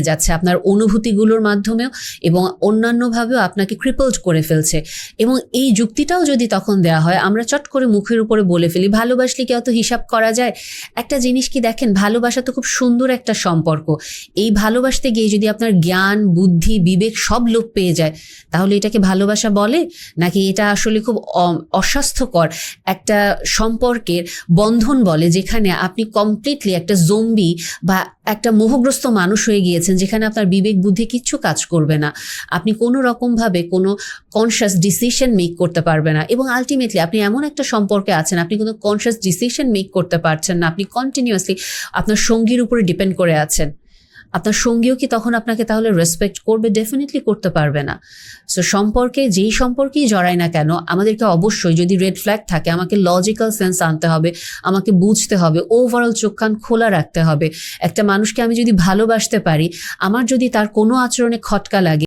যাচ্ছে আপনার অনুভূতিগুলোর মাধ্যমেও এবং অন্যান্যভাবেও আপনাকে ক্রিপলড করে ফেলছে। এবং এই যুক্তিটাও যদি তখন দেওয়া হয়, আমরা চট করে মুখের উপরে বলে ফেলি ভালোবাসলে কি অত হিসাব করা যায়। একটা জিনিস কি দেখেন, ভালোবাসা তো খুব সুন্দর একটা সম্পর্ক। এই ভালোবাসতে গিয়ে যদি আপনার জ্ঞান, বুদ্ধি, বিবেক সব লোপ পেয়ে যায়, তাহলে এটাকে ভালোবাসা বলে? নাকি এটা আসলে খুব অস্বাস্থ্যকর একটা সম্পর্কের বন্ধন বলে, যেখানে আপনি কমপ্লিটলি একটা জম্বি বা একটা মোহগ্রস্ত মানুষ হয়ে গিয়েছেন, যেখানে আপনার বিবেক বুদ্ধি কিচ্ছু কাজ করবে না, আপনি কোনো রকমভাবে কোনো কনসিয়াস ডিসিশন মেক করতে পারবে না। এবং আলটিমেটলি আপনি এমন একটা সম্পর্কে আছেন, আপনি কোনো কনসিয়াস ডিসিশন মেক করতে পারছেন না, আপনি কন্টিনিউয়াসলি আপনার সঙ্গীর উপরে ডিপেন্ড করে আছেন। আপনার সঙ্গীও কি তখন আপনাকে তাহলে রেসপেক্ট করবে? ডেফিনেটলি করতে পারবে না। সো সম্পর্কে, যেই সম্পর্কেই জড়াই না কেন, আমাদেরকে অবশ্যই যদি রেড ফ্ল্যাগ থাকে, আমাকে লজিক্যাল সেন্স আনতে হবে, আমাকে বুঝতে হবে, ওভারঅল চোখ কান খোলা রাখতে হবে। একটা মানুষকে আমি যদি ভালোবাসতে পারি, আমার যদি তার কোনো আচরণে খটকা লাগে,